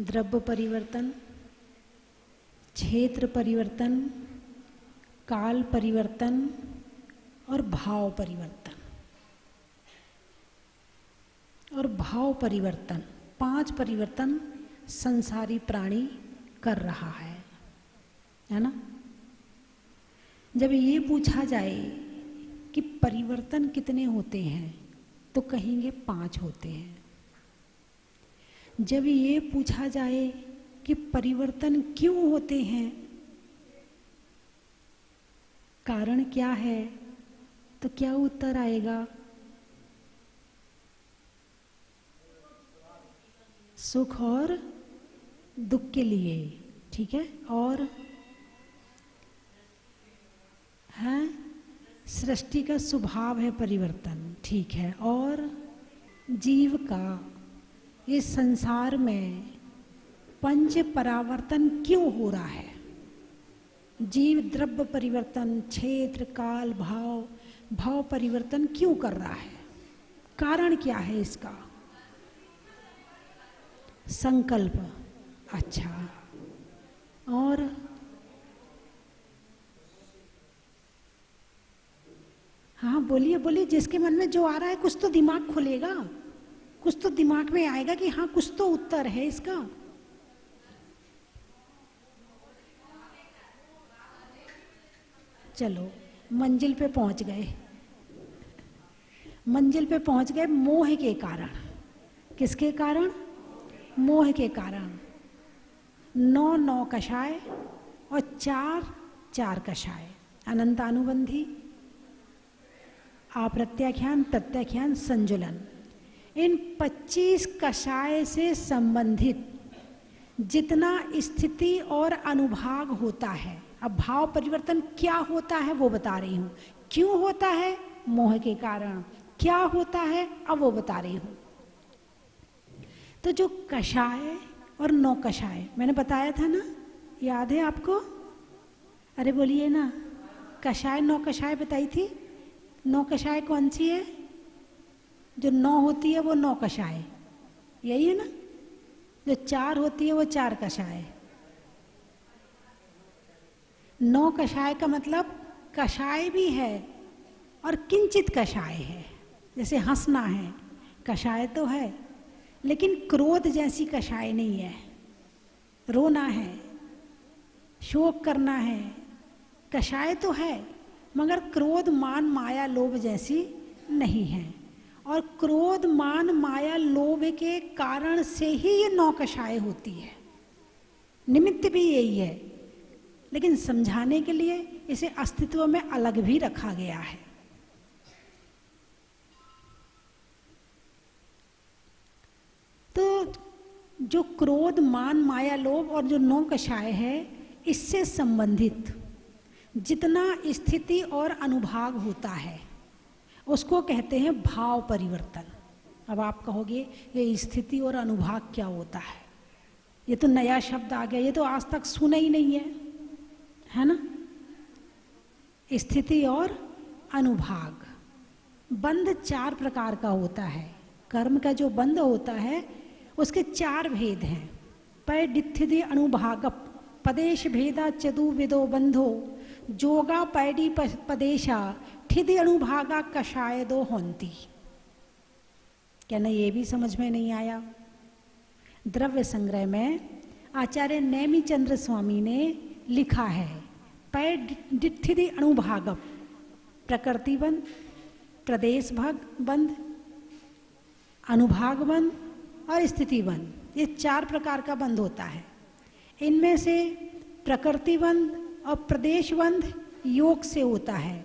द्रव्य परिवर्तन, क्षेत्र परिवर्तन, काल परिवर्तन और भाव परिवर्तन। और भाव परिवर्तन, 5 परिवर्तन संसारी प्राणी कर रहा है ना। जब ये पूछा जाए कि परिवर्तन कितने होते हैं तो कहेंगे 5 होते हैं। जब ये पूछा जाए कि परिवर्तन क्यों होते हैं, कारण क्या है, तो क्या उत्तर आएगा? सुख और दुख के लिए, ठीक है। और है सृष्टि का स्वभाव है परिवर्तन, ठीक है। और जीव का इस संसार में पंच परावर्तन क्यों हो रहा है? जीव द्रव्य परिवर्तन, क्षेत्र, काल, भाव परिवर्तन क्यों कर रहा है? कारण क्या है इसका? संकल्प, अच्छा। और हाँ बोलिए बोलिए, जिसके मन में जो आ रहा है, कुछ तो दिमाग खुलेगा, कुछ तो दिमाग में आएगा कि हाँ कुछ तो उत्तर है इसका। चलो मंजिल पे पहुंच गए, मंजिल पे पहुंच गए। मोह के कारण। किसके कारण? मोह के कारण। 9 कषाय और 4 कषाय, अनंतानुबंधी, अप्रत्याख्यान, प्रत्याख्यान, संजुलन। इन 25 कषाय से संबंधित जितना स्थिति और अनुभाग होता है। अब भाव परिवर्तन क्या होता है वो बता रही हूँ। क्यों होता है? मोह के कारण। क्या होता है अब वो बता रही हूँ। तो जो कषाय और 9 कषाय मैंने बताया था ना, याद है आपको? अरे बोलिए ना। कषाय 9 कषाय बताई थी। 9 कषाय कौन सी है? जो 9 होती है वो 9 कषाय, यही है ना। जो 4 होती है वो 4 कषाय। 9 कषाय का मतलब कषाय भी है और किंचित कषाय है। जैसे हंसना है, कषाय तो है, लेकिन क्रोध जैसी कषाय नहीं है। रोना है, शोक करना है, कषाय तो है, मगर क्रोध, मान, माया, लोभ जैसी नहीं है। और क्रोध, मान, माया, लोभ के कारण से ही ये 9 कषाय होती है। निमित्त भी यही है, लेकिन समझाने के लिए इसे अस्तित्व में अलग भी रखा गया है। तो जो क्रोध, मान, माया, लोभ और जो 9 कषाय है, इससे संबंधित जितना स्थिति और अनुभाग होता है उसको कहते हैं भाव परिवर्तन। अब आप कहोगे ये स्थिति और अनुभाग क्या होता है? ये तो नया शब्द आ गया, ये तो आज तक सुना ही नहीं है ना। स्थिति और अनुभाग। बंध 4 प्रकार का होता है। कर्म का जो बंध होता है उसके 4 भेद हैं। पैडित्थिदि अनुभाग, पदेश भेदा चतुर्विदो बंधो, जोगा पैडी पदेशा, ठिदि अनुभागा कषाय 2 होंती। क्या ना ये भी समझ में नहीं आया? द्रव्य संग्रह में आचार्य नेमिचंद्र स्वामी ने लिखा है, पैडित्थिदि अनुभाग, प्रकृति बंध, प्रदेश भाग बंध, अनुभाग बंध और स्थिति बंध। ये 4 प्रकार का बंध होता है। इनमें से प्रकृति बंध और प्रदेश बंध योग से होता है,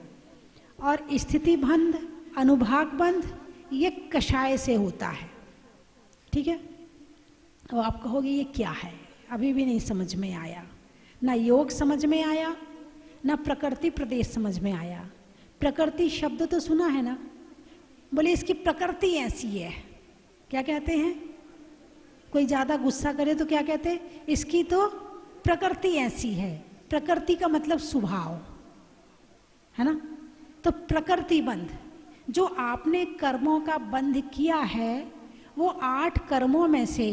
और स्थिति बंध, अनुभाग बंध ये कषाय से होता है। ठीक है। तो आप कहोगे ये क्या है? अभी भी नहीं समझ में आया। ना योग समझ में आया, ना प्रकृति प्रदेश समझ में आया। प्रकृति शब्द तो सुना है ना? बोले इसकी प्रकृति ऐसी है। क्या कहते हैं? कोई ज़्यादा गुस्सा करे तो क्या कहते हैं? इसकी तो प्रकृति ऐसी है। प्रकृति का मतलब स्वभाव है ना। तो प्रकृति बंध, जो आपने कर्मों का बंध किया है वो 8 कर्मों में से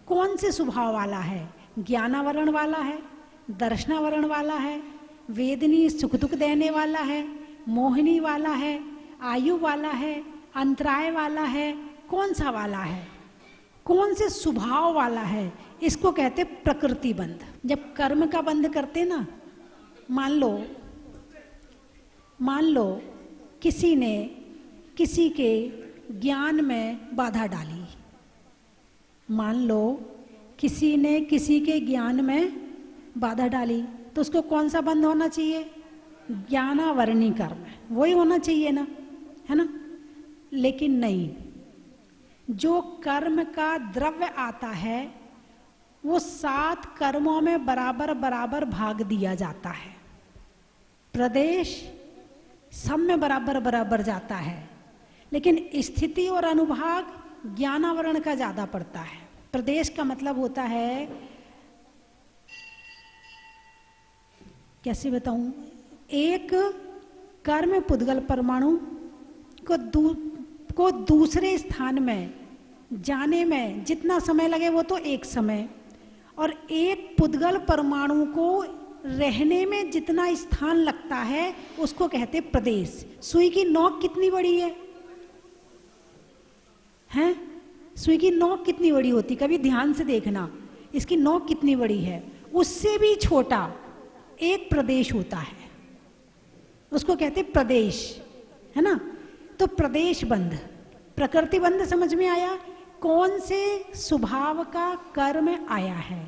कौन से स्वभाव वाला है? ज्ञानावरण वाला है, दर्शनावरण वाला है, वेदनी सुख दुख देने वाला है, मोहिनी वाला है, आयु वाला है, अंतराय वाला है, कौन सा वाला है? कौन से स्वभाव वाला है? इसको कहते प्रकृति बंध। जब कर्म का बंध करते ना, मान लो किसी ने किसी के ज्ञान में बाधा डाली, मान लो किसी ने किसी के ज्ञान में बाधा डाली, तो उसको कौन सा बंध होना चाहिए? ज्ञानावरणी कर्म, वही होना चाहिए ना, है ना? लेकिन नहीं, जो कर्म का द्रव्य आता है वो 7 कर्मों में बराबर बराबर भाग दिया जाता है। प्रदेश सब में बराबर बराबर जाता है, लेकिन स्थिति और अनुभाग ज्ञानावरण का ज्यादा पड़ता है। प्रदेश का मतलब होता है, कैसे बताऊं, एक कर्म पुद्गल परमाणु को दूसरे स्थान में जाने में जितना समय लगे वो तो एक समय, और एक पुद्गल परमाणु को रहने में जितना स्थान लगता है उसको कहते प्रदेश। सुई की नोक कितनी बड़ी है? हैं? सुई की नोक कितनी बड़ी होती? कभी ध्यान से देखना, इसकी नोक कितनी बड़ी है? उससे भी छोटा एक प्रदेश होता है, उसको कहते प्रदेश, है ना? तो प्रदेश बंध, प्रकृति बंध समझ में आया? कौन से स्वभाव का कर्म आया है।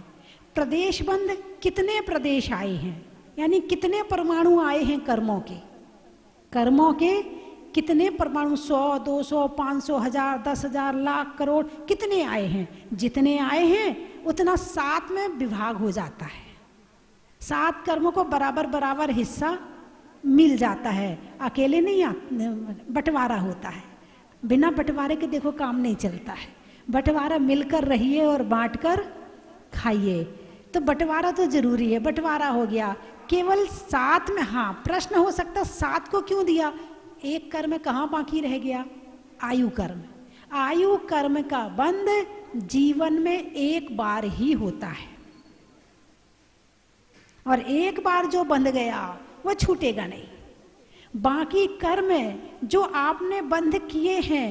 प्रदेश बंध, कितने प्रदेश आए हैं, यानी कितने परमाणु आए हैं कर्मों के कितने परमाणु, 100, 200, 500, 1000, 10,000, लाख, करोड़, कितने आए हैं? जितने आए हैं उतना 7 में विभाग हो जाता है। 7 कर्मों को बराबर बराबर हिस्सा मिल जाता है, अकेले नहीं बंटवारा होता है। बिना बंटवारे के देखो काम नहीं चलता है। बंटवारा मिलकर रहिए और बांटकर खाइए, तो बंटवारा तो जरूरी है। बंटवारा हो गया केवल 7 में। हाँ, प्रश्न हो सकता 7 को क्यों दिया? एक कर्म कहाँ बाकी रह गया? आयु कर्म। आयु कर्म का बंध जीवन में एक बार ही होता है, और एक बार जो बंध गया वो छूटेगा नहीं। बाकी कर्म जो आपने बंध किए हैं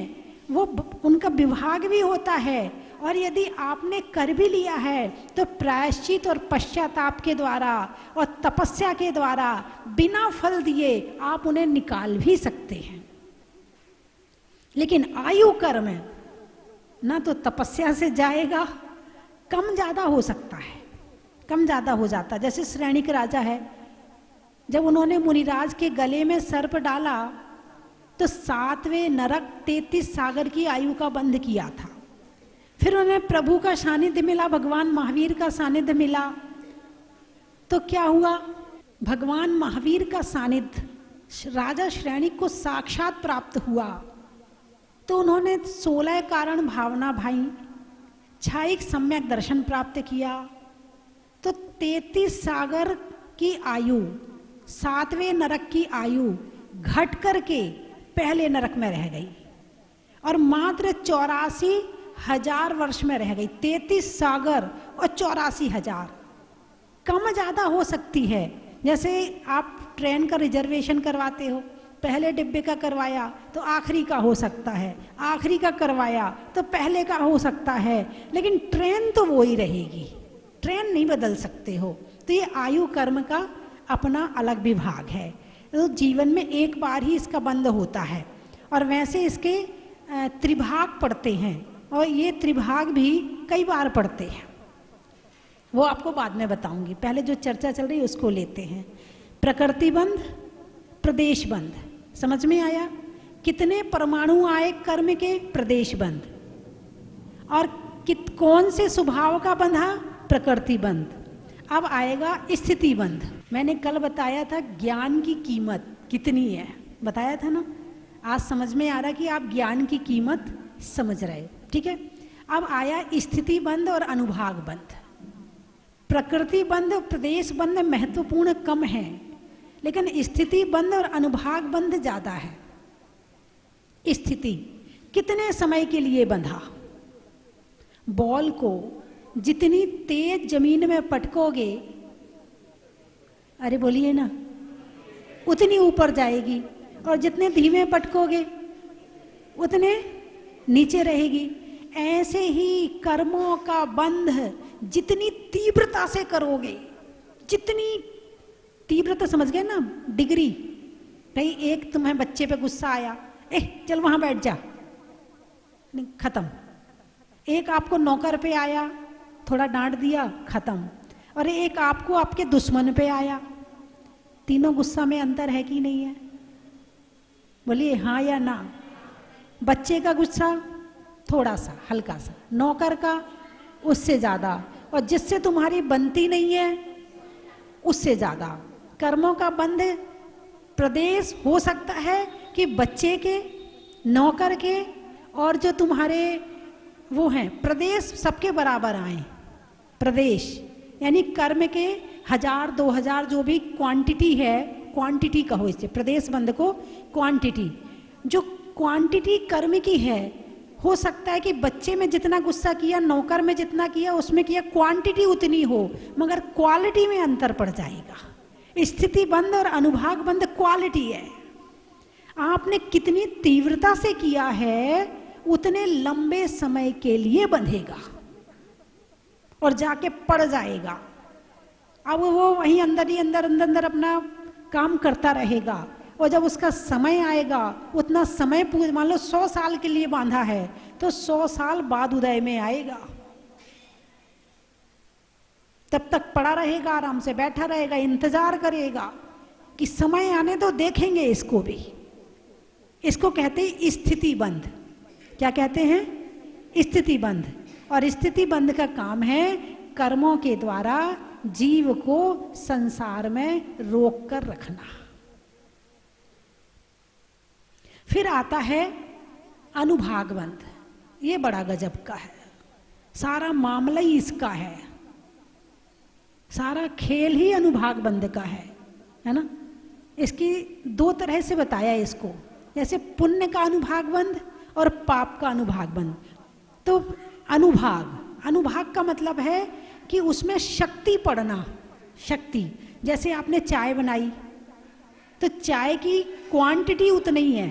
वो उनका विभाग भी होता है, और यदि आपने कर भी लिया है तो प्रायश्चित और पश्चाताप के द्वारा और तपस्या के द्वारा बिना फल दिए आप उन्हें निकाल भी सकते हैं। लेकिन आयु कर्म ना तो तपस्या से जाएगा, कम ज्यादा हो सकता है, कम ज्यादा हो जाता। जैसे श्रेणिक राजा है, जब उन्होंने मुनिराज के गले में सर्प डाला तो 7वें नरक 33 सागर की आयु का बंध किया था। फिर उन्हें प्रभु का सानिध्य मिला, भगवान महावीर का सानिध्य मिला, तो क्या हुआ? भगवान महावीर का सानिध्य राजा श्रेणिक को साक्षात प्राप्त हुआ, तो उन्होंने 16 कारण भावना भाई, 6 सम्यक दर्शन प्राप्त किया, तो 33 सागर की आयु, 7वें नरक की आयु घट करके पहले नरक में रह गई, और मात्र 84,000 वर्ष में रह गई। 33 सागर और 84,000, कम ज्यादा हो सकती है। जैसे आप ट्रेन का रिजर्वेशन करवाते हो, पहले डिब्बे का करवाया तो आखिरी का हो सकता है, आखिरी का करवाया तो पहले का हो सकता है, लेकिन ट्रेन तो वो ही रहेगी, ट्रेन नहीं बदल सकते हो। तो ये आयु कर्म का अपना अलग विभाग है, तो जीवन में एक बार ही इसका बंध होता है। और वैसे इसके त्रिभाग पड़ते हैं, और ये त्रिभाग भी कई बार पड़ते हैं, वो आपको बाद में बताऊंगी। पहले जो चर्चा चल रही है उसको लेते हैं। प्रकृति बंध, प्रदेश बंध, समझ में आया? कितने परमाणु आए कर्म के? प्रदेश बंध। और कौन से स्वभाव का बंधा? प्रकृति बंध। अब आएगा स्थिति बंध। मैंने कल बताया था ज्ञान की कीमत कितनी है, बताया था ना। आज समझ में आ रहा कि आप ज्ञान की कीमत समझ रहे, ठीक है। अब आया स्थिति बंध और अनुभाग बंध। प्रकृति बंध, प्रदेश बंध महत्वपूर्ण कम है, लेकिन स्थिति बंध और अनुभाग बंध ज्यादा है। स्थिति कितने समय के लिए बंधा? बॉल को जितनी तेज जमीन में पटकोगे, अरे बोलिए ना, उतनी ऊपर जाएगी, और जितने धीमे पटकोगे उतने नीचे रहेगी। ऐसे ही कर्मों का बंध जितनी तीव्रता से करोगे, जितनी तीव्रता, समझ गए ना, डिग्री। भाई एक तुम्हें बच्चे पे गुस्सा आया, चल वहां बैठ जा, नहीं, खत्म। एक आपको नौकर पे आया, थोड़ा डांट दिया, खत्म। और एक आपको आपके दुश्मन पे आया, तीनों गुस्सा में अंतर है कि नहीं है? बोलिए हाँ या ना। बच्चे का गुस्सा थोड़ा सा हल्का सा, नौकर का उससे ज्यादा, और जिससे तुम्हारी बनती नहीं है उससे ज्यादा। कर्मों का बंध प्रदेश हो सकता है कि बच्चे के, नौकर के, और जो तुम्हारे वो हैं प्रदेश, सबके बराबर आए। प्रदेश यानी कर्म के 1000 2000 जो भी क्वांटिटी है, क्वांटिटी कहो इसे, प्रदेश बंध को क्वांटिटी। जो क्वांटिटी कर्म की है, हो सकता है कि बच्चे में जितना गुस्सा किया, नौकर में जितना किया, उसमें किया, क्वांटिटी उतनी हो, मगर क्वालिटी में अंतर पड़ जाएगा। स्थिति बंध और अनुभाग बंध क्वालिटी है। आपने कितनी तीव्रता से किया है, उतने लंबे समय के लिए बंधेगा और जाके पड़ जाएगा। अब वो वहीं अंदर ही अंदर अंदर अंदर अपना काम करता रहेगा, और जब उसका समय आएगा, उतना समय पूरा, मान लो 100 साल के लिए बांधा है, तो 100 साल बाद उदय में आएगा। तब तक पड़ा रहेगा, आराम से बैठा रहेगा, इंतजार करेगा कि समय आने तो देखेंगे इसको भी। इसको कहते हैं स्थिति बंध। क्या कहते हैं? स्थिति बंध। और स्थिति बंध का काम है कर्मों के द्वारा जीव को संसार में रोक कर रखना। फिर आता है अनुभाग बंध। ये बड़ा गजब का है, सारा मामला ही इसका है, सारा खेल ही अनुभाग बंध का है ना। इसकी 2 तरह से बताया इसको, जैसे पुण्य का अनुभाग बंध और पाप का अनुभाग बंध। तो अनुभाग का मतलब है कि उसमें शक्ति पड़ना। शक्ति, जैसे आपने चाय बनाई, तो चाय की क्वांटिटी उतनी ही है,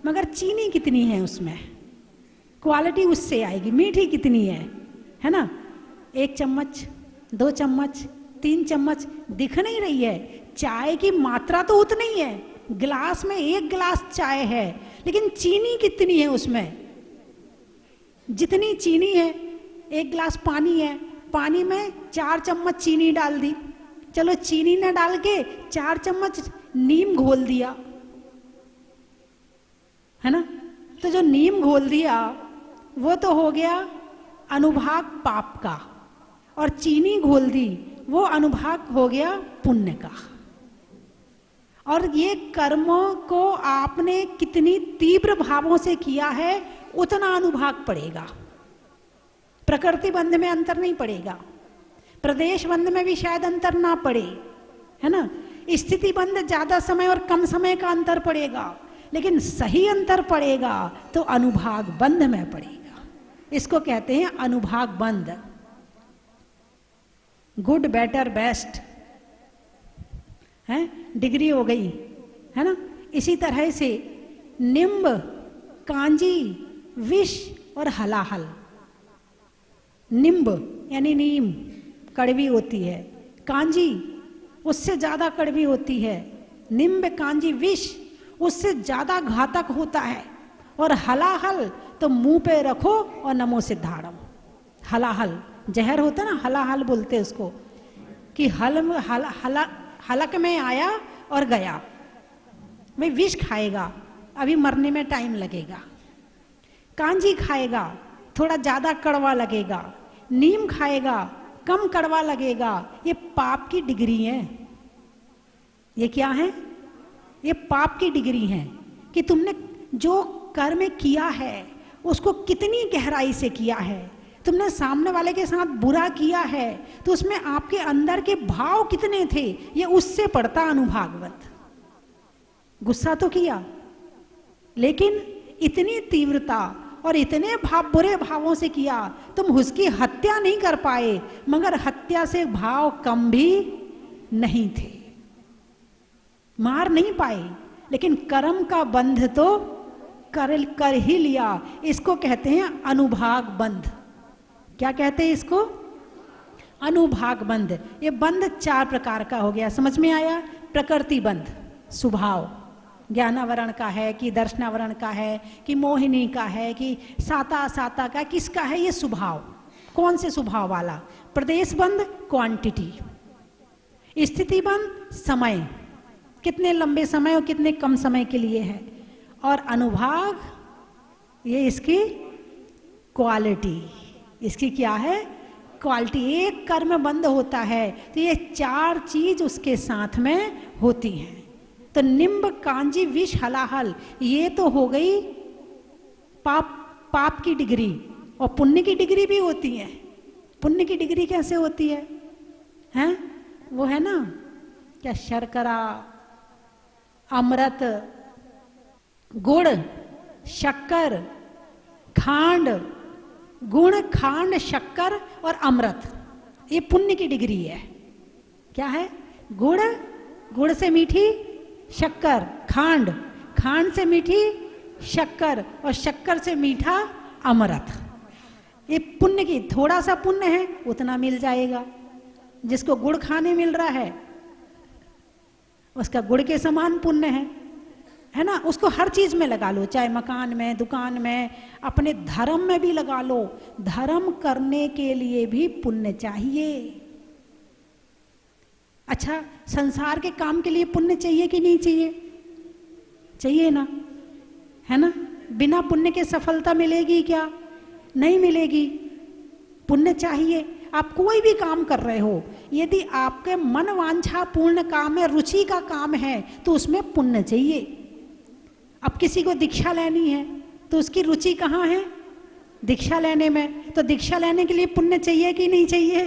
मगर चीनी कितनी है उसमें, क्वालिटी उससे आएगी। मीठी कितनी है ना? 1 चम्मच, 2 चम्मच, 3 चम्मच, दिख नहीं रही है। चाय की मात्रा तो उतनी ही है, गिलास में 1 गिलास चाय है, लेकिन चीनी कितनी है उसमें? जितनी चीनी है, 1 गिलास पानी है, पानी में 4 चम्मच चीनी डाल दी। चलो चीनी न डाल के 4 चम्मच नीम घोल दिया, है ना? तो जो नीम घोल दिया वो तो हो गया अनुभाग पाप का, और चीनी घोल दी वो अनुभाग हो गया पुण्य का। और ये कर्मों को आपने कितनी तीव्र भावों से किया है, उतना अनुभाग पड़ेगा। प्रकृति बंध में अंतर नहीं पड़ेगा, प्रदेश बंध में भी शायद अंतर ना पड़े, है ना। स्थिति बंध ज्यादा समय और कम समय का अंतर पड़ेगा, लेकिन सही अंतर पड़ेगा तो अनुभाग बंध में पड़ेगा। इसको कहते हैं अनुभाग बंध। गुड, बेटर, बेस्ट है, डिग्री हो गई, है ना। इसी तरह से निम्ब, कांजी, विष और हलाहल। निम्ब यानी नीम कड़वी होती है, कांजी उससे ज्यादा कड़वी होती है, निम्ब, कांजी, विष उससे ज्यादा घातक होता है, और हलाहल तो मुंह पे रखो और नमो सिद्धाड़म। हलाहल जहर होता ना, हलाहल बोलते उसको, कि हलक में आया और गया। भाई विष खाएगा, अभी मरने में टाइम लगेगा। कांजी खाएगा, थोड़ा ज्यादा कड़वा लगेगा। नीम खाएगा, कम कड़वा लगेगा। ये पाप की डिग्री है। ये क्या है? ये पाप की डिग्री है कि तुमने जो कर्म किया है उसको कितनी गहराई से किया है। तुमने सामने वाले के साथ बुरा किया है तो उसमें आपके अंदर के भाव कितने थे, ये उससे पड़ता अनुभागवत। गुस्सा तो किया, लेकिन इतनी तीव्रता और इतने बुरे भावों से किया, तुम उसकी हत्या नहीं कर पाए, मगर हत्या से भाव कम भी नहीं थे, मार नहीं पाए, लेकिन कर्म का बंध तो कर ही लिया। इसको कहते हैं अनुभाग बंध। क्या कहते हैं इसको? अनुभाग बंध। ये बंध 4 प्रकार का हो गया, समझ में आया? प्रकृति बंध, स्वभाव, ज्ञानावरण का है कि दर्शनावरण का है कि मोहिनी का है कि साता साता का, किसका है? ये स्वभाव। कौन से स्वभाव वाला? प्रदेश बंध, क्वांटिटी। स्थिति बंध, समय, कितने लंबे समय और कितने कम समय के लिए है। और अनुभाग, ये इसकी क्वालिटी। इसकी क्या है? क्वालिटी। एक कर्म बंद होता है तो ये 4 चीज उसके साथ में होती हैं। तो निम्ब कांजी विष हलाहल, ये तो हो गई पाप की डिग्री। और पुण्य की डिग्री भी होती है। पुण्य की डिग्री कैसे होती है? हैं? वो है ना, क्या शर्करा, अमृत, गुड़, शक्कर, खांड, गुण, खांड, शक्कर और अमृत, ये पुण्य की डिग्री है। क्या है? गुड़, गुड़ से मीठी शक्कर, खांड, खांड से मीठी शक्कर और शक्कर से मीठा अमृत। ये पुण्य की, थोड़ा सा पुण्य है उतना मिल जाएगा। जिसको गुड़ खाने मिल रहा है उसका गुड़ के समान पुण्य है ना? उसको हर चीज में लगा लो, चाहे मकान में, दुकान में, अपने धर्म में भी लगा लो। धर्म करने के लिए भी पुण्य चाहिए। अच्छा, संसार के काम के लिए पुण्य चाहिए कि नहीं चाहिए? चाहिए ना, है ना? बिना पुण्य के सफलता मिलेगी क्या? नहीं मिलेगी। पुण्य चाहिए। आप कोई भी काम कर रहे हो, यदि आपके मन वांछा पूर्ण काम है, रुचि का काम है, तो उसमें पुण्य चाहिए। अब किसी को दीक्षा लेनी है तो उसकी रुचि कहाँ है? दीक्षा लेने में। तो दीक्षा लेने के लिए पुण्य चाहिए कि नहीं चाहिए?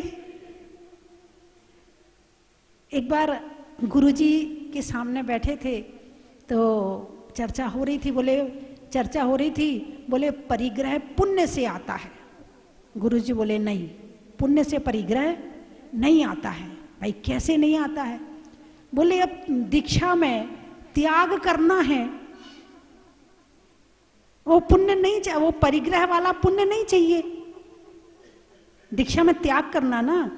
एक बार गुरुजी के सामने बैठे थे तो चर्चा हो रही थी, बोले परिग्रह पुण्य से आता है। गुरुजी बोले नहीं, पुण्य से परिग्रह नहीं आता है। भाई कैसे नहीं आता है? बोले अब दीक्षा में त्याग करना है, वो पुण्य नहीं चाहिए, वो परिग्रह वाला पुण्य नहीं चाहिए। दीक्षा में त्याग करना ना,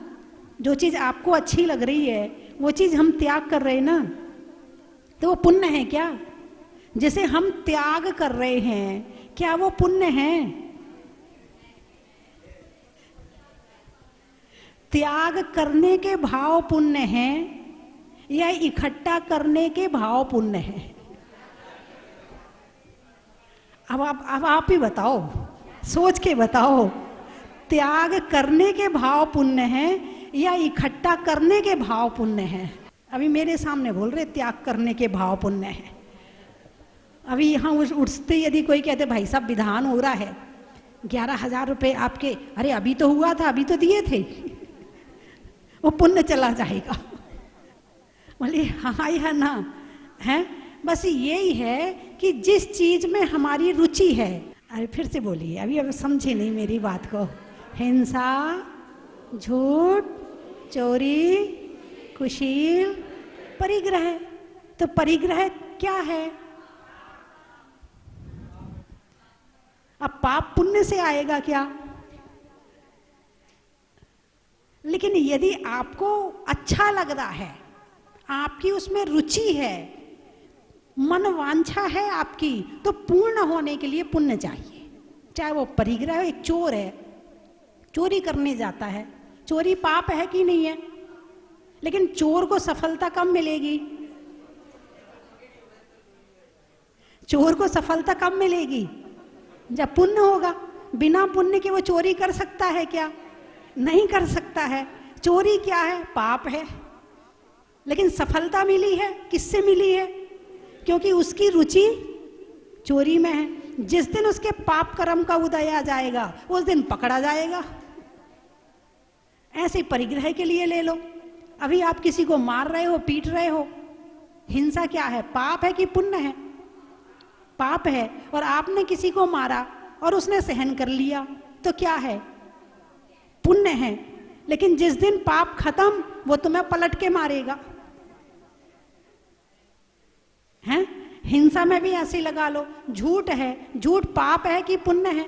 जो चीज आपको अच्छी लग रही है वो चीज हम त्याग कर रहे हैं ना, तो वो पुण्य है क्या? जैसे हम त्याग कर रहे हैं, क्या वो पुण्य है? त्याग करने के भाव पुण्य है या इकट्ठा करने के भाव पुण्य है? अब आप ही बताओ, सोच के बताओ, त्याग करने के भाव पुण्य है या इकट्ठा करने के भाव पुण्य है? अभी मेरे सामने बोल रहे त्याग करने के भाव पुण्य है। अभी यहाँ उठते यदि कोई कहते भाई साहब विधान हो रहा है, 11,000 रुपये आपके, अरे अभी तो हुआ था, अभी तो दिए थे, वो पुण्य चला जाएगा। बोले हाँ या ना है? बस यही है कि जिस चीज में हमारी रुचि है। अरे फिर से बोलिए, अभी अब समझे नहीं मेरी बात को। हिंसा, झूठ, चोरी, कुशील, परिग्रह। तो परिग्रह क्या है? अब पाप पुण्य से आएगा क्या? लेकिन यदि आपको अच्छा लग रहा है, आपकी उसमें रुचि है, मन वांछा है आपकी, तो पूर्ण होने के लिए पुण्य चाहिए। चाहे वो परिग्रह, एक चोर है, चोरी करने जाता है, चोरी पाप है कि नहीं है? लेकिन चोर को सफलता कब मिलेगी? चोर को सफलता कब मिलेगी? जब पुण्य होगा। बिना पुण्य के वो चोरी कर सकता है क्या? नहीं कर सकता है। चोरी क्या है? पाप है। लेकिन सफलता मिली है, किससे मिली है? क्योंकि उसकी रुचि चोरी में है। जिस दिन उसके पाप कर्म का उदय आ जाएगा उस दिन पकड़ा जाएगा। ऐसे परिग्रह के लिए ले लो। अभी आप किसी को मार रहे हो, पीट रहे हो, हिंसा क्या है? पाप है कि पुण्य है? पाप है, और आपने किसी को मारा और उसने सहन कर लिया तो क्या है? पुण्य है। लेकिन जिस दिन पाप खत्म वो तुम्हें पलट के मारेगा, हैं? हिंसा में भी ऐसे लगा लो, झूठ है, झूठ पाप है कि पुण्य है?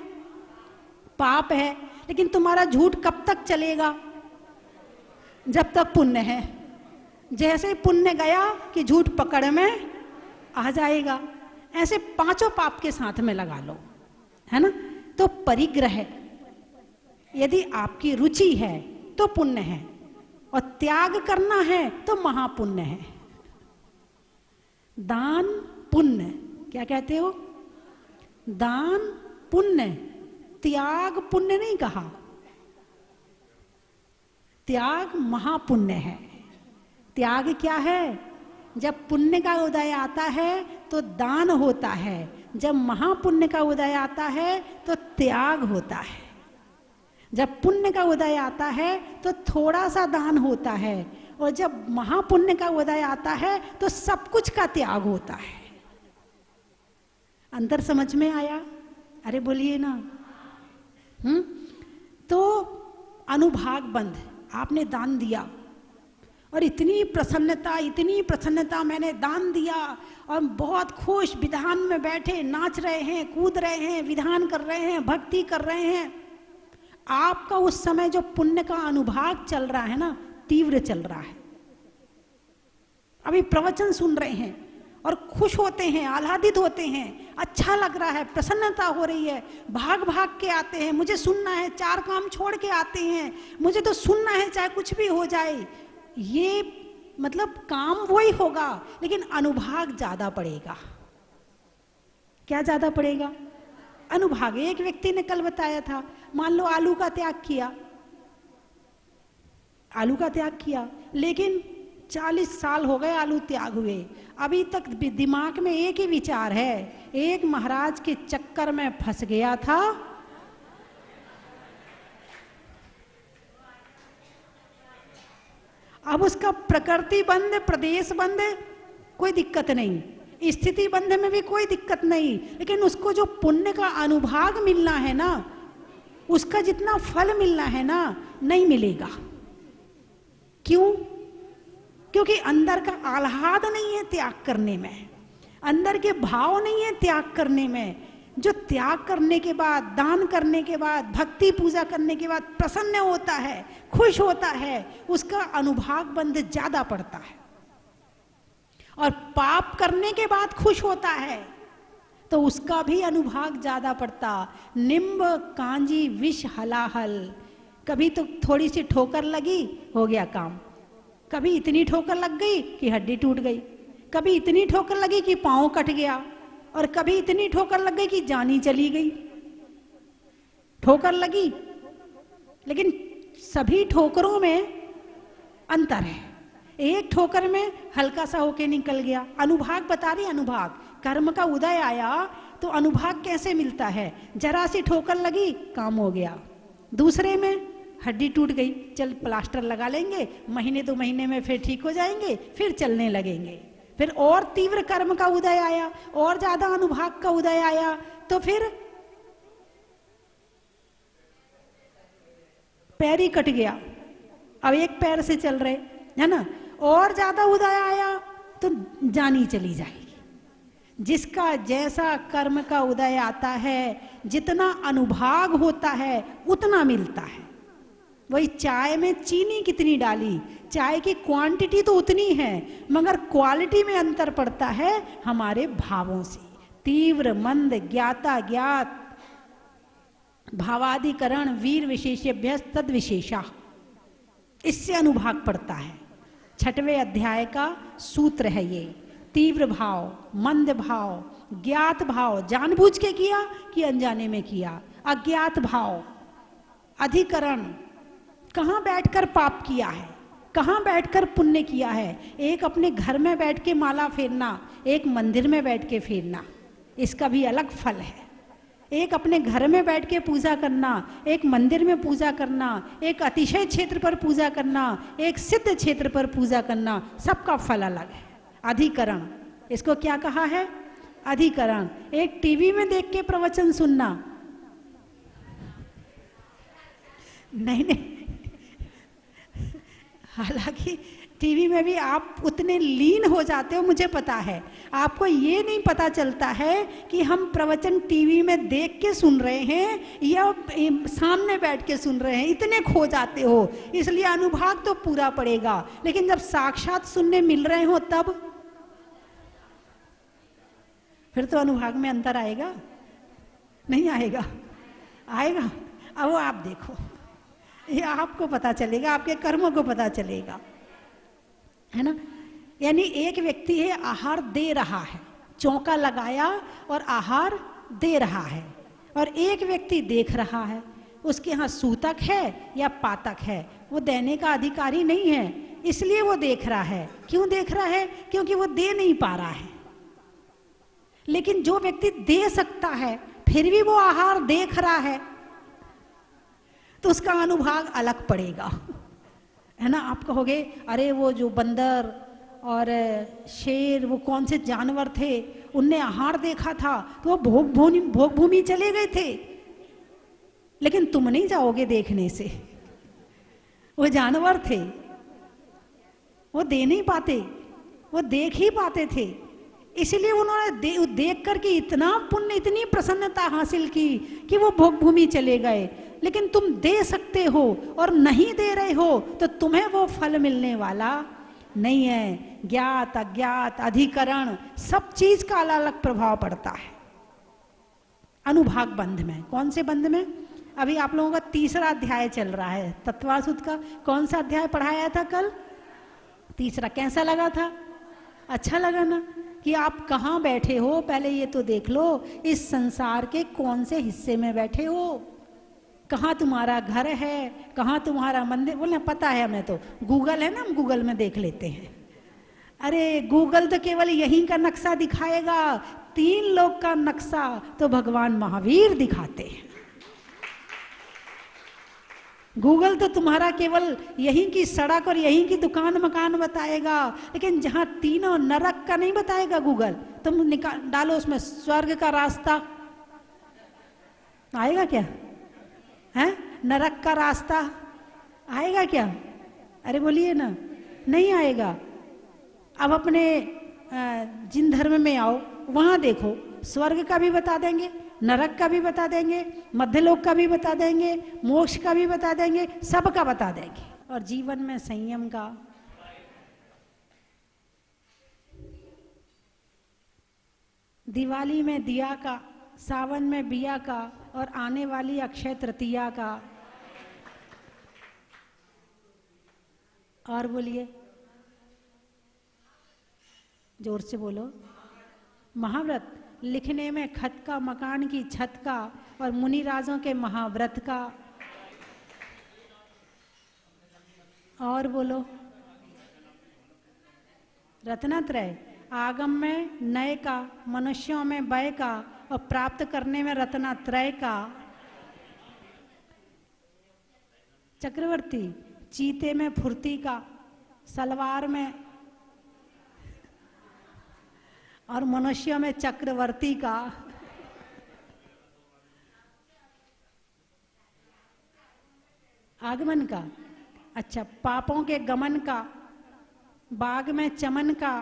पाप है। लेकिन तुम्हारा झूठ कब तक चलेगा? जब तक पुण्य है। जैसे ही पुण्य गया कि झूठ पकड़ में आ जाएगा। ऐसे पांचों पाप के साथ में लगा लो, है ना? तो परिग्रह यदि आपकी रुचि है तो पुण्य है, और त्याग करना है तो महापुण्य है। दान पुण्य, क्या कहते हो? दान पुण्य, त्याग पुण्य नहीं कहा, त्याग महापुण्य है। त्याग क्या है? जब पुण्य का उदय आता है तो दान होता है, जब महापुण्य का उदय आता है तो त्याग होता है। जब पुण्य का उदय आता है तो थोड़ा सा दान होता है, और जब महापुण्य का उदय आता है तो सब कुछ का त्याग होता है। अंतर समझ में आया? अरे बोलिए ना। तो अनुभाग बंध, आपने दान दिया और इतनी प्रसन्नता, मैंने दान दिया और बहुत खुश विधान में बैठे, नाच रहे हैं, कूद रहे हैं, विधान कर रहे हैं, भक्ति कर रहे हैं। आपका उस समय जो पुण्य का अनुभाग चल रहा है ना, तीव्र चल रहा है। अभी प्रवचन सुन रहे हैं और खुश होते हैं, आह्लादित होते हैं, अच्छा लग रहा है, प्रसन्नता हो रही है, भाग भाग के आते हैं, मुझे सुनना है, चार काम छोड़ के आते हैं, मुझे तो सुनना है चाहे कुछ भी हो जाए। ये मतलब काम वही होगा, लेकिन अनुभाग ज्यादा पड़ेगा। क्या ज्यादा पड़ेगा? अनुभाग। एक व्यक्ति ने कल बताया था, मान लो आलू का त्याग किया, आलू का त्याग किया, लेकिन 40 साल हो गए आलू त्याग हुए, अभी तक दिमाग में एक ही विचार है, एक महाराज के चक्कर में फंस गया था, अब उसका प्रकृति बंध, प्रदेश बंध, कोई दिक्कत नहीं, स्थिति बंध में भी कोई दिक्कत नहीं, लेकिन उसको जो पुण्य का अनुभाग मिलना है ना, उसका जितना फल मिलना है ना, नहीं मिलेगा। क्यों? क्योंकि अंदर का आह्लाद नहीं है त्याग करने में, अंदर के भाव नहीं है त्याग करने में। जो त्याग करने के बाद, दान करने के बाद, भक्ति पूजा करने के बाद प्रसन्न होता है, खुश होता है, उसका अनुभाग बंध ज्यादा पड़ता है। और पाप करने के बाद खुश होता है तो उसका भी अनुभाग ज्यादा पड़ता। निम्ब कांजी विष हलाहल, कभी तो थोड़ी सी ठोकर लगी, हो गया काम, कभी इतनी ठोकर लग गई कि हड्डी टूट गई, कभी इतनी ठोकर लगी कि पांव कट गया, और कभी इतनी ठोकर लग गई कि जान ही चली गई। ठोकर लगी, लेकिन सभी ठोकरों में अंतर है। एक ठोकर में हल्का सा होके निकल गया, अनुभाग बता रही, अनुभाग कर्म का उदय आया तो अनुभाग कैसे मिलता है? जरा सी ठोकर लगी, काम हो गया। दूसरे में हड्डी टूट गई, चल प्लास्टर लगा लेंगे, महीने 2 महीने में फिर ठीक हो जाएंगे, फिर चलने लगेंगे। फिर और तीव्र कर्म का उदय आया, और ज्यादा अनुभाग का उदय आया, तो फिर पैर ही कट गया, अब एक पैर से चल रहे, है ना, और ज्यादा उदय आया तो जानी चली जाएगी। जिसका जैसा कर्म का उदय आता है, जितना अनुभाग होता है उतना मिलता है। वही चाय में चीनी कितनी डाली, चाय की क्वांटिटी तो उतनी है, मगर क्वालिटी में अंतर पड़ता है हमारे भावों से। तीव्र मंद ज्ञाता ज्ञात भावाधिकरण वीर विशेषेभ्य तद विशेषा, इससे अनुभाग पड़ता है। 6वें अध्याय का सूत्र है ये। तीव्र भाव, मंद भाव, ज्ञात भाव, जानबूझ के किया कि अनजाने में किया, अज्ञात भाव, अधिकरण, कहाँ बैठकर पाप किया है, कहाँ बैठकर पुण्य किया है। एक अपने घर में बैठ के माला फेरना, एक मंदिर में बैठ के फेरना, इसका भी अलग फल है। एक अपने घर में बैठ के पूजा करना, एक मंदिर में पूजा करना, एक अतिशय क्षेत्र पर पूजा करना, एक सिद्ध क्षेत्र पर पूजा करना, सबका फल अलग है। अधिकरण, इसको क्या कहा है? अधिकरण। एक टीवी में देख के प्रवचन सुनना, नहीं नहीं, हालांकि टीवी में भी आप उतने लीन हो जाते हो, मुझे पता है। आपको ये नहीं पता चलता है कि हम प्रवचन टीवी में देख के सुन रहे हैं या सामने बैठ के सुन रहे हैं, इतने खो जाते हो। इसलिए अनुभाग तो पूरा पड़ेगा, लेकिन जब साक्षात सुनने मिल रहे हो तब फिर तो अनुभाग में अंतर आएगा? नहीं आएगा? आएगा। अब वो आप देखो, ये आपको पता चलेगा, आपके कर्मों को पता चलेगा, है ना। यानी एक व्यक्ति है, आहार दे रहा है, चौका लगाया और आहार दे रहा है, और एक व्यक्ति देख रहा है, उसके यहाँ सूतक है या पातक है, वो देने का अधिकारी नहीं है, इसलिए वो देख रहा है। क्यों देख रहा है? क्योंकि वो दे नहीं पा रहा है। लेकिन जो व्यक्ति दे सकता है फिर भी वो आहार देख रहा है, तो उसका अनुभाग अलग पड़ेगा, है ना। आप कहोगे अरे वो जो बंदर और शेर, वो कौन से जानवर थे, उनने आहार देखा था तो वो भोग भूमि चले गए थे, लेकिन तुम नहीं जाओगे देखने से। वो जानवर थे, वो दे नहीं पाते, वो देख ही पाते थे, इसलिए उन्होंने देख करके इतना पुण्य, इतनी प्रसन्नता हासिल की कि वो भोग भूमि चले गए। लेकिन तुम दे सकते हो और नहीं दे रहे हो तो तुम्हें वो फल मिलने वाला नहीं है। ज्ञात अज्ञात अधिकरण सब चीज का अलग अलग प्रभाव पड़ता है अनुभाग बंध में। कौन से बंध में? अभी आप लोगों का तीसरा अध्याय चल रहा है तत्वासुत का। कौन सा अध्याय पढ़ाया था कल? तीसरा। कैसा लगा था? अच्छा लगा ना? कि आप कहाँ बैठे हो, पहले ये तो देख लो, इस संसार के कौन से हिस्से में बैठे हो, कहाँ तुम्हारा घर है, कहाँ तुम्हारा मंदिर। बोले पता है हमें, तो गूगल है ना, हम गूगल में देख लेते हैं। अरे गूगल तो केवल यहीं का नक्शा दिखाएगा, 3 लोग का नक्शा तो भगवान महावीर दिखाते हैं। गूगल तो तुम्हारा केवल यहीं की सड़क और यहीं की दुकान मकान बताएगा, लेकिन जहां तीनों नरक का नहीं बताएगा गूगल। तुम डालो उसमें स्वर्ग का रास्ता, आएगा क्या? है नरक का रास्ता आएगा क्या? अरे बोलिए ना, नहीं आएगा। अब अपने जिन धर्म में आओ, वहां देखो, स्वर्ग का भी बता देंगे, नरक का भी बता देंगे, मध्यलोक का भी बता देंगे, मोक्ष का भी बता देंगे, सब का बता देंगे। और जीवन में संयम का, दिवाली में दिया का, सावन में बिया का, और आने वाली अक्षय तृतीया का। और बोलिए, जोर से बोलो। महाव्रत, लिखने में खत का, मकान की छत का, और मुनिराजों के महाव्रत का। और बोलो। रत्नत्रय, आगम में नए का, मनुष्यों में वय का, और प्राप्त करने में रत्नत्रय का। चक्रवर्ती, चीते में फुर्ती का, सलवार में, और मनुष्यों में चक्रवर्ती का। आगमन का, अच्छा, पापों के गमन का, बाग में चमन का,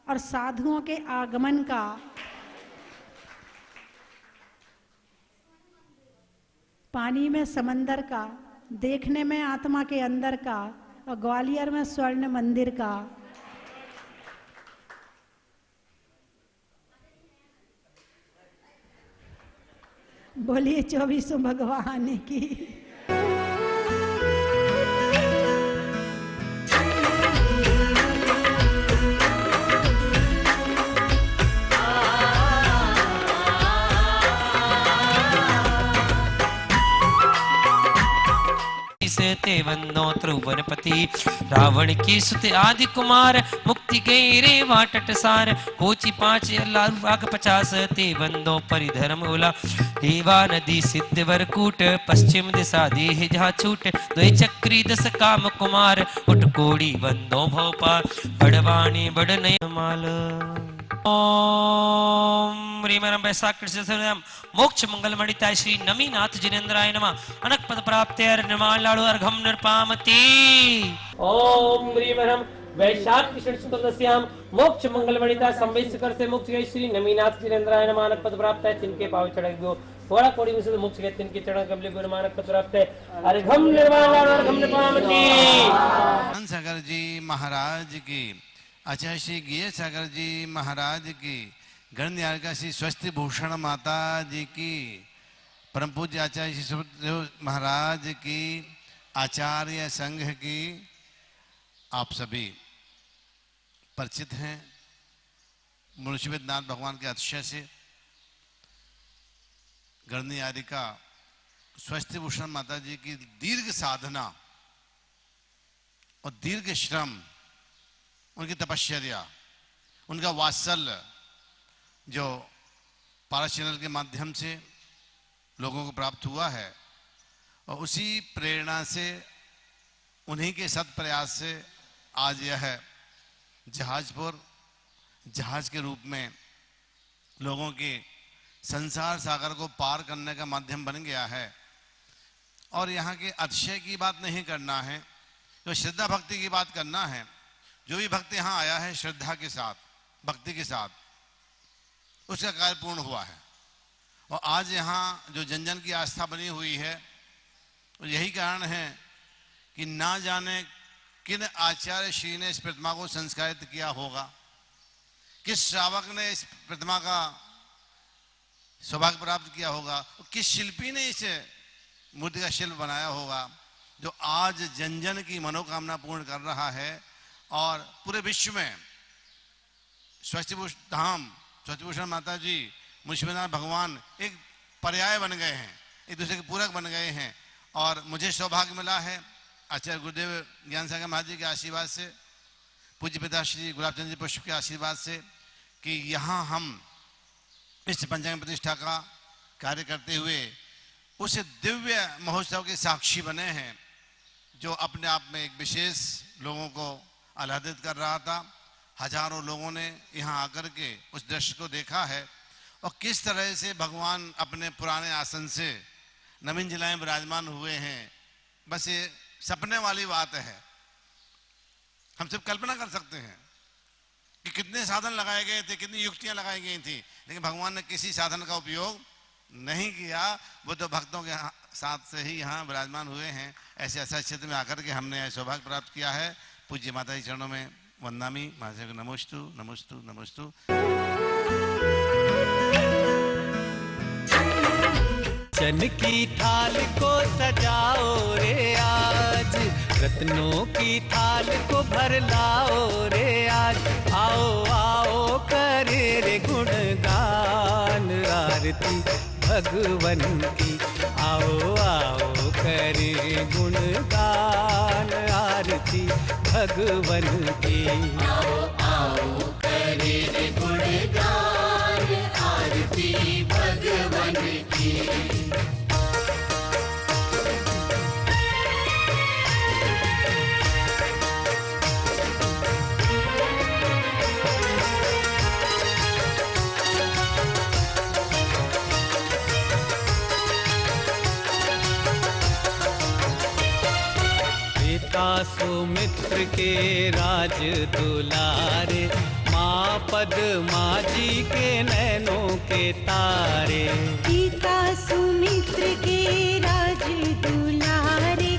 और साधुओं के आगमन का। पानी में समंदर का, देखने में आत्मा के अंदर का, और ग्वालियर में स्वर्ण मंदिर का। बोलिए 24 भगवान की। ते वंदो त्रिभुवनपति रावण की सुत आदि कुमार मुक्ति गए रे वाटट सार कोचि 5 लाख 50 ते वंदो परिधर्म उला देवा नदी सिद्ध वरकूट पश्चिम दिशा देह जहाँ छूट द्वै चक्री 10 काम कुमार उठ कोड़ी वंदो भोपाल बड़वाणी बड़ नय माल। ओम ह्रीमरम वैशाख कृष्ण मोक्ष मंगल मणिताय श्री नमीनाथ जिनेन्द्राय नमः अनक पद प्राप्तेर निर्माण लाड़ो अर्घम निर्पामति। ओम ह्रीमरम वैशाख कृष्ण चतुर्दश्याम मोक्ष मंगल मणिताय संवत्सर से मोक्ष गए श्री नमीनाथ जिनेन्द्राय नमः अनक पद प्राप्त है तिनके पाव चढ़ गयो थोड़ा कोड़ी में से मोक्ष गए तिनके चरण कमले गुरु मानक पद प्राप्त है अर्घम निर्माण लाड़ो अर्घम निर्पामति। सागर जी महाराज की, आचार्य श्री गिय सागर जी महाराज की, गणनियारिका श्री स्वस्ति भूषण माता जी की, परम पूज्य आचार्य श्री सुखदेव महाराज की, आचार्य संघ की, आप सभी परिचित हैं मुंशी वेदनाथ भगवान के अतिशय से। गणनियारिका स्वस्ति भूषण माता जी की दीर्घ साधना और दीर्घ श्रम, उनकी तपश्चर्या, उनका वात्सल्य जो पारस चैनल के माध्यम से लोगों को प्राप्त हुआ है, और उसी प्रेरणा से, उन्हीं के सत प्रयास से आज यह जहाजपुर जहाज के रूप में लोगों के संसार सागर को पार करने का माध्यम बन गया है। और यहाँ के अतिशय की बात नहीं करना है, तो श्रद्धा भक्ति की बात करना है। जो भी भक्त यहाँ आया है श्रद्धा के साथ, भक्ति के साथ, उसका कार्य पूर्ण हुआ है। और आज यहाँ जो जन जन की आस्था बनी हुई है, तो यही कारण है कि ना जाने किन आचार्य श्री ने इस प्रतिमा को संस्कारित किया होगा, किस श्रावक ने इस प्रतिमा का सौभाग्य प्राप्त किया होगा, किस शिल्पी ने इस मूर्ति का शिल्प बनाया होगा, जो आज जन जन की मनोकामना पूर्ण कर रहा है। और पूरे विश्व में स्वस्तिभूषण धाम, स्वस्तिभूषण माता जी, मुंशी वेदनाथ भगवान एक पर्याय बन गए हैं, एक दूसरे के पूरक बन गए हैं। और मुझे सौभाग्य मिला है आचार्य गुरुदेव ज्ञान सागर महाराज जी के आशीर्वाद से, पूज्य पिता श्री गुलाब चंद्र जी पुष्प के आशीर्वाद से, कि यहाँ हम इस पंचांग प्रतिष्ठा का कार्य करते हुए उस दिव्य महोत्सव के साक्षी बने हैं, जो अपने आप में एक विशेष लोगों को आह्लादित कर रहा था। हजारों लोगों ने यहाँ आकर के उस दृश्य को देखा है, और किस तरह से भगवान अपने पुराने आसन से नवीन जिला में विराजमान हुए हैं। बस ये सपने वाली बात है, हम सिर्फ कल्पना कर सकते हैं कि कितने साधन लगाए गए थे, कितनी युक्तियां लगाई गई थी, लेकिन भगवान ने किसी साधन का उपयोग नहीं किया। वो तो भक्तों के साथ से ही यहाँ विराजमान हुए हैं। ऐसे ऐसा क्षेत्र में आकर के हमने सौभाग्य प्राप्त किया है। पूज्य माता जी चरणों में वंदनामी, माता को नमोस्तु नमोस्तु नमोस्तु। चन की थाल को सजाओ रे आज, रत्नों की थाल को भर लाओ रे आज। आओ आओ करे रे गुणगान आरती भगवन की, आओ आओ करे गुणगान आरती भगवन की। आओ आओ करे रे गुणगान आरती भगवन की। सुमित्र के राज दुलारे, माँ पद्मा जी के नैनों के तारे। पिता सुमित्र के राज दुलारे,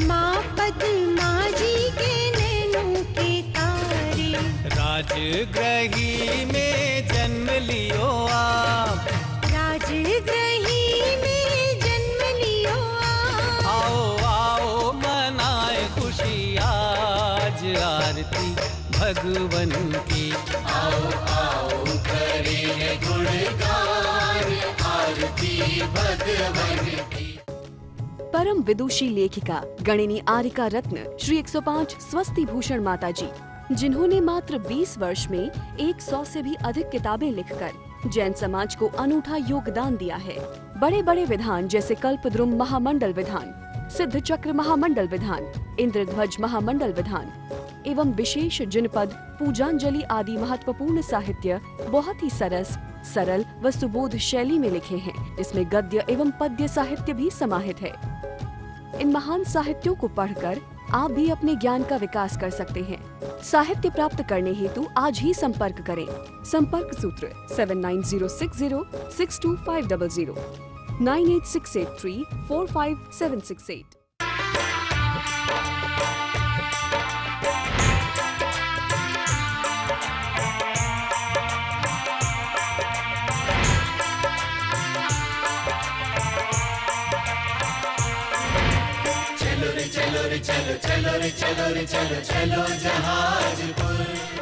माँ पद्मा जी के नैनों के तारे। राजगृही में जन्म लियो आप, राजगृही में जन्म लियो आप। आओ आओ मनाए खुशी आज आरती भगवन की। आओ आओ करे गुणगान आरती भगवन की। परम विदुषी लेखिका गणिनी आरिका रत्न श्री 105 स्वस्ति भूषण माता जी, जिन्होंने मात्र 20 वर्ष में 100 से भी अधिक किताबें लिखकर जैन समाज को अनूठा योगदान दिया है। बड़े बड़े विधान जैसे कल्पद्रुम महामंडल विधान, सिद्ध चक्र महामंडल विधान, इंद्रध्वज महामंडल विधान, एवं विशेष जिनपद, पूजांजलि आदि महत्वपूर्ण साहित्य बहुत ही सरस, सरल व सुबोध शैली में लिखे हैं, जिसमें गद्य एवं पद्य साहित्य भी समाहित है। इन महान साहित्यों को पढ़कर आप भी अपने ज्ञान का विकास कर सकते हैं। साहित्य प्राप्त करने हेतु आज ही संपर्क करें। संपर्क सूत्र 7906062500 9868345768। चलो रे चलो रे चलो चलो रे चलो रे चलो चलो जहाजपुर।